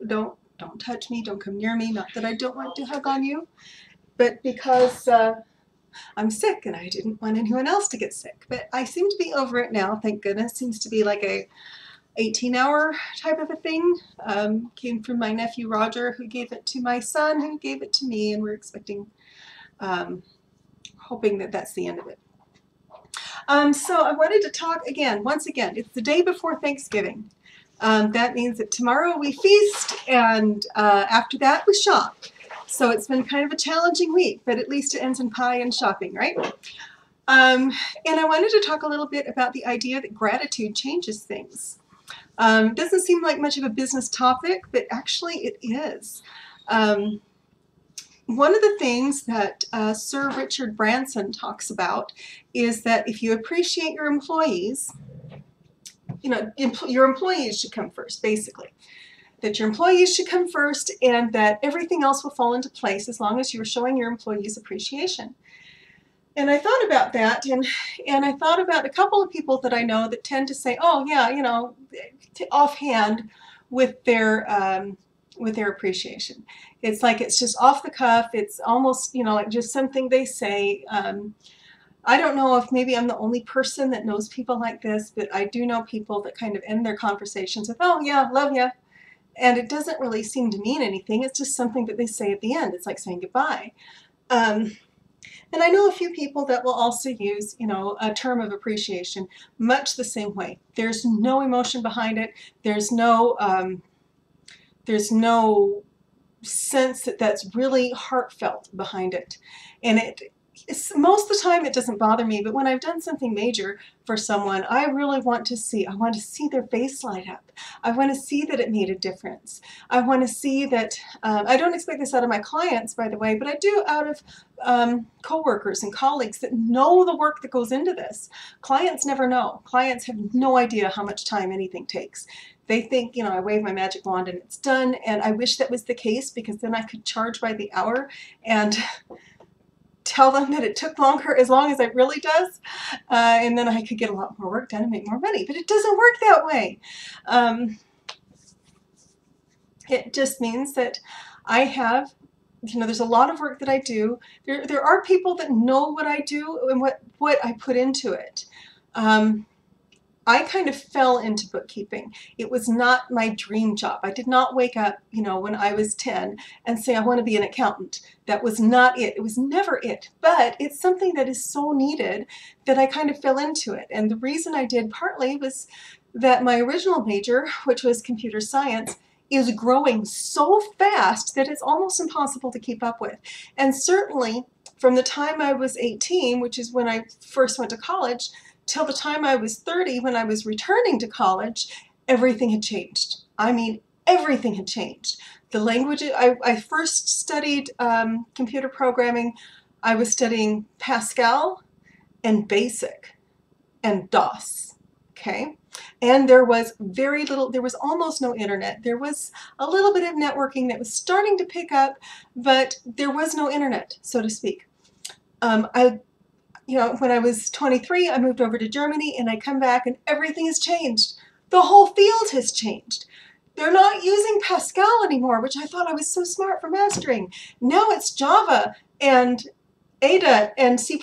don't touch me, don't come near me. Not that I don't want to hug on you, but because I'm sick and I didn't want anyone else to get sick. But I seem to be over it now, thank goodness. Seems to be like a 18-hour type of a thing. Came from my nephew Roger, who gave it to my son, who gave it to me, and we're expecting, hoping that that's the end of it. So I wanted to talk again, once again, it's the day before Thanksgiving. That means that tomorrow we feast, and after that we shop. So it's been kind of a challenging week, but at least it ends in pie and shopping, right? And I wanted to talk a little bit about the idea that gratitude changes things. It doesn't seem like much of a business topic, but actually it is. One of the things that Sir Richard Branson talks about is that if you appreciate your employees, you know, your employees should come first, basically. That your employees should come first and that everything else will fall into place as long as you're showing your employees appreciation. And I thought about that, and I thought about a couple of people that I know that tend to say, oh yeah, you know, offhand with their appreciation. It's like it's just off the cuff. It's almost, you know, like just something they say. I don't know if maybe I'm the only person that knows people like this, but I do know people that kind of end their conversations with, oh yeah, love ya. And it doesn't really seem to mean anything. It's just something that they say at the end. It's like saying goodbye. And I know a few people that will also use, you know, a term of appreciation much the same way. There's no emotion behind it. There's no sense that that's really heartfelt behind it. And most of the time it doesn't bother me, but when I've done something major for someone, I really want to see their face light up. I want to see that it made a difference. I want to see that, I don't expect this out of my clients, by the way, but I do out of coworkers and colleagues that know the work that goes into this. Clients never know. Clients have no idea how much time anything takes. They think, you know, I wave my magic wand and it's done, and I wish that was the case because then I could charge by the hour and tell them that it took longer as long as it really does, and then I could get a lot more work done and make more money. But it doesn't work that way. It just means that I have, you know, there's a lot of work that I do. There are people that know what I do and what I put into it. I kind of fell into bookkeeping. It was not my dream job. I did not wake up, you know, when I was 10 and say, I want to be an accountant. That was not it. It was never it. But it's something that is so needed that I kind of fell into it. And the reason I did partly was that my original major, which was computer science, is growing so fast that it's almost impossible to keep up with. And certainly from the time I was 18, which is when I first went to college, till the time I was 30, when I was returning to college, everything had changed. I mean, everything had changed. The language, I first studied computer programming. I was studying Pascal and BASIC and DOS, okay? And there was very little, there was almost no internet. There was a little bit of networking that was starting to pick up, but there was no internet, so to speak. You know, when I was 23, I moved over to Germany and I come back and everything has changed. The whole field has changed. They're not using Pascal anymore, which I thought I was so smart for mastering. Now it's Java and Ada and C++,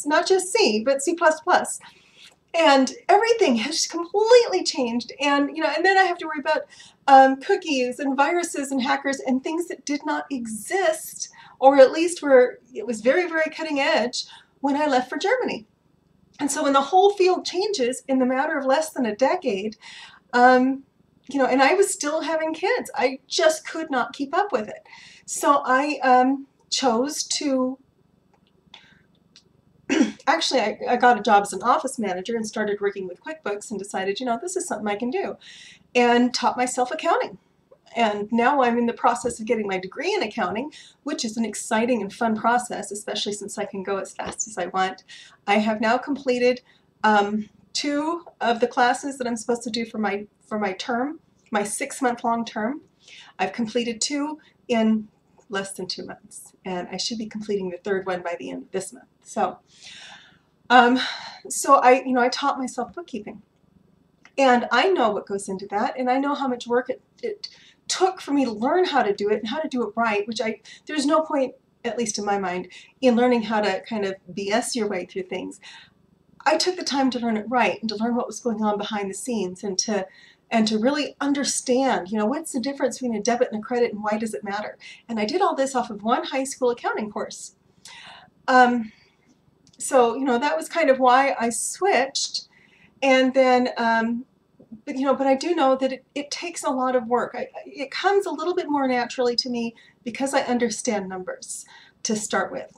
not just C, but C++. And everything has completely changed. And, you know, and then I have to worry about cookies and viruses and hackers and things that did not exist, or at least it was very, very cutting edge when I left for Germany. And so when the whole field changes in the matter of less than a decade, you know, and I was still having kids, I just could not keep up with it. So I chose to, actually I got a job as an office manager and started working with QuickBooks and decided, you know, this is something I can do, and taught myself accounting. And now I'm in the process of getting my degree in accounting, which is an exciting and fun process, especially since I can go as fast as I want. I have now completed 2 of the classes that I'm supposed to do for my term, my 6-month-long term. I've completed 2 in less than 2 months, and I should be completing the 3rd one by the end of this month. So, I taught myself bookkeeping, and I know what goes into that, and I know how much work it took for me to learn how to do it and how to do it right, which there's no point, at least in my mind, in learning how to kind of BS your way through things. I took the time to learn it right and to learn what was going on behind the scenes and to really understand, what's the difference between a debit and a credit and why does it matter? And I did all this off of one high school accounting course. So, that was kind of why I switched. And then, but I do know that it takes a lot of work. It comes a little bit more naturally to me because I understand numbers to start with.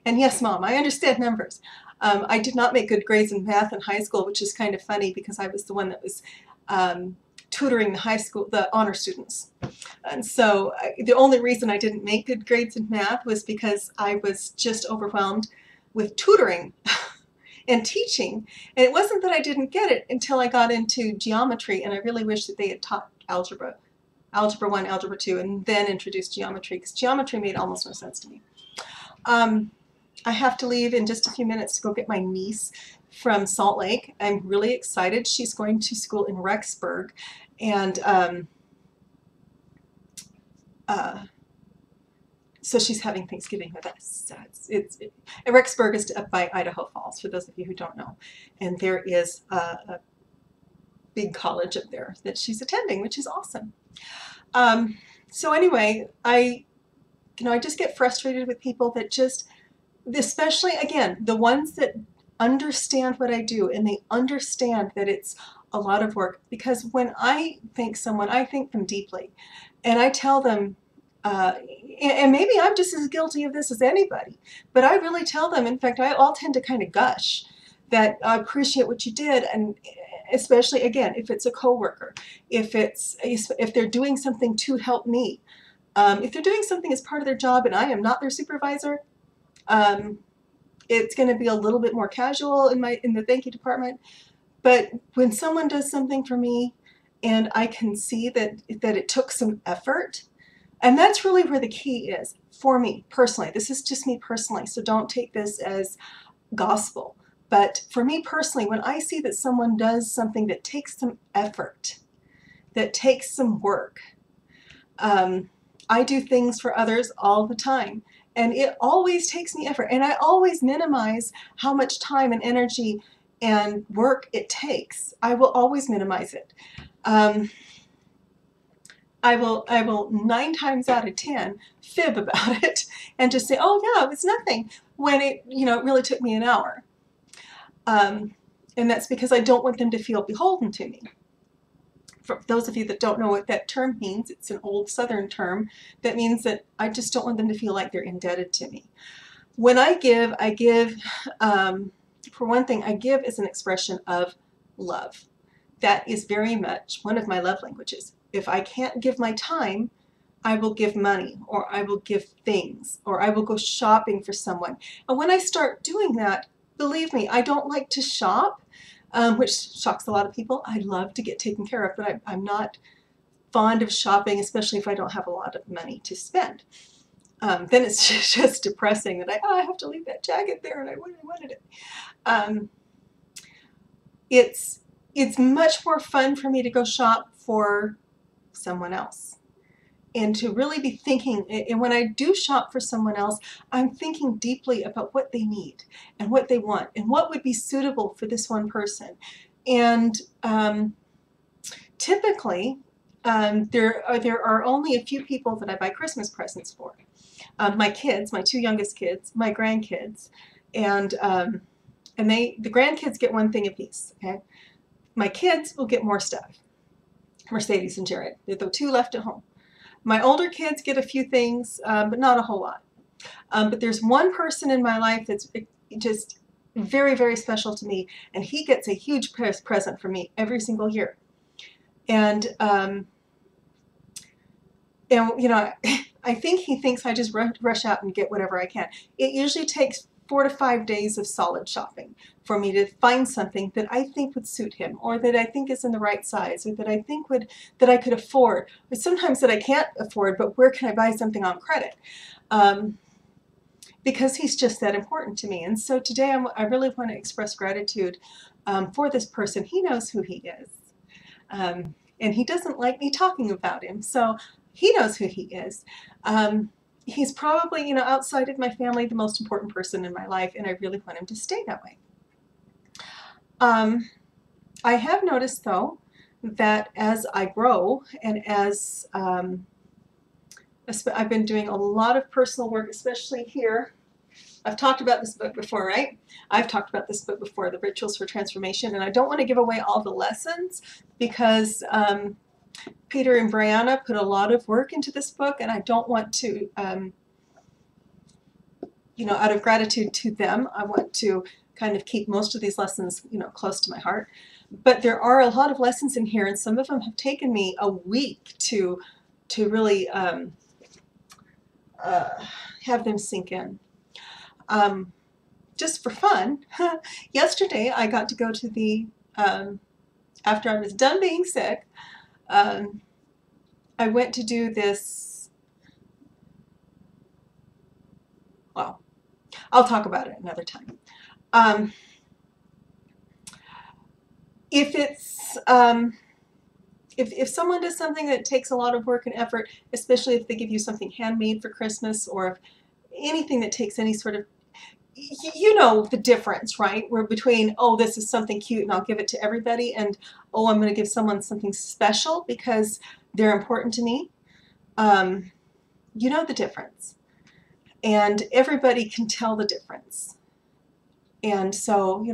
And yes, Mom, I understand numbers. I did not make good grades in math in high school, which is kind of funny because I was the one that was tutoring the honor students. And so the only reason I didn't make good grades in math was because I was just overwhelmed with tutoring and teaching. And it wasn't that I didn't get it until I got into geometry, and I really wish that they had taught algebra 1, algebra 2, and then introduced geometry, because geometry made almost no sense to me. I have to leave in just a few minutes to go get my niece from Salt Lake. I'm really excited. She's going to school in Rexburg, and so she's having Thanksgiving with us. Rexburg is up by Idaho Falls, for those of you who don't know. And there is a big college up there that she's attending, which is awesome. So anyway, I just get frustrated with people that just, especially, again, the ones that understand what I do and they understand that it's a lot of work. Because when I thank someone, I thank them deeply. And I tell them, and maybe I'm just as guilty of this as anybody, but I really tell them, in fact, I'll tend to kind of gush that I appreciate what you did, and especially, again, if it's a coworker, if they're doing something to help me, if they're doing something as part of their job and I am not their supervisor, it's going to be a little bit more casual in the thank you department. But when someone does something for me and I can see that it took some effort, and that's really where the key is for me personally. This is just me personally, so don't take this as gospel. But for me personally, when I see that someone does something that takes some effort, that takes some work, I do things for others all the time, and it always takes me effort, and I always minimize how much time and energy and work it takes. I will always minimize it. I will 9 times out of 10 fib about it and just say, oh yeah, it was nothing, when it really took me an hour. And that's because I don't want them to feel beholden to me. For those of you that don't know what that term means, it's an old Southern term that means that I just don't want them to feel like they're indebted to me. When I give, for one thing, I give as an expression of love. That is very much one of my love languages. If I can't give my time, I will give money, or I will give things, or I will go shopping for someone. And when I start doing that, believe me, I don't like to shop, which shocks a lot of people. I love to get taken care of, but I'm not fond of shopping, especially if I don't have a lot of money to spend. Then it's just depressing that I have to leave that jacket there and I wanted it. It's much more fun for me to go shop for someone else and to really be thinking, and when I do shop for someone else, I'm thinking deeply about what they need and what they want and what would be suitable for this one person. And typically there are only a few people that I buy Christmas presents for. My kids, my 2 youngest kids, my grandkids, and the grandkids get one thing apiece, okay? My kids will get more stuff. Mercedes and Jared, they're the 2 left at home. My older kids get a few things, but not a whole lot. But there's one person in my life that's just very, very special to me, and he gets a huge present from me every single year. And I think he thinks I just rush out and get whatever I can. It usually takes 4 to 5 days of solid shopping for me to find something that I think would suit him, or that I think is in the right size, or that I think that I could afford, or sometimes that I can't afford, but where can I buy something on credit? Because he's just that important to me. And so today I really want to express gratitude for this person. He knows who he is. and he doesn't like me talking about him. So he knows who he is. He's probably, outside of my family, the most important person in my life, and I really want him to stay that way. I have noticed, though, that as I grow and as I've been doing a lot of personal work, especially here. I've talked about this book before, right? I've talked about this book before, The Rituals for Transformation, and I don't want to give away all the lessons because Peter and Brianna put a lot of work into this book, and I don't want to, out of gratitude to them, I want to kind of keep most of these lessons, close to my heart. But there are a lot of lessons in here, and some of them have taken me a week to really have them sink in. Just for fun, yesterday I got to go to the, after I was done being sick, I went to do this, well, I'll talk about it another time. If it's, if someone does something that takes a lot of work and effort, especially if they give you something handmade for Christmas, or if anything that takes any sort of, you know the difference, right? We're between, oh, this is something cute and I'll give it to everybody, and oh, I'm going to give someone something special because they're important to me. You know the difference. And everybody can tell the difference. And so,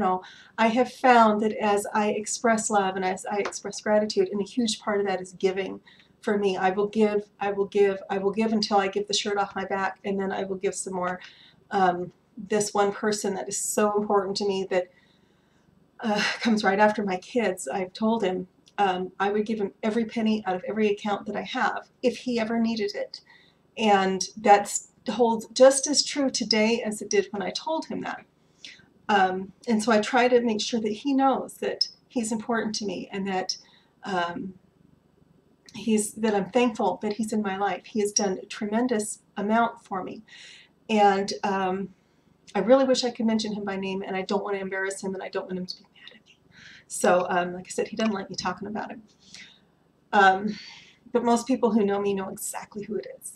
I have found that as I express love and as I express gratitude, and a huge part of that is giving for me. I will give, I will give, I will give until I get the shirt off my back, and then I will give some more. This one person that is so important to me that comes right after my kids, I've told him I would give him every penny out of every account that I have if he ever needed it. And that holds just as true today as it did when I told him that. And so I try to make sure that he knows that he's important to me, and that that I'm thankful that he's in my life. He has done a tremendous amount for me. And I really wish I could mention him by name, and I don't want to embarrass him, and I don't want him to be mad at me. So, like I said, he doesn't like me talking about him. But most people who know me know exactly who it is.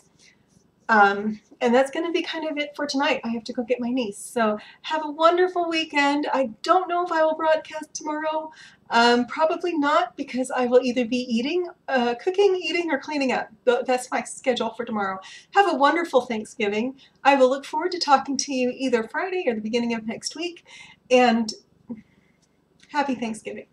And that's going to be kind of it for tonight. I have to go get my niece. So have a wonderful weekend. I don't know if I will broadcast tomorrow. Probably not, because I will either be eating, cooking, eating, or cleaning up. That's my schedule for tomorrow. Have a wonderful Thanksgiving. I will look forward to talking to you either Friday or the beginning of next week. And happy Thanksgiving.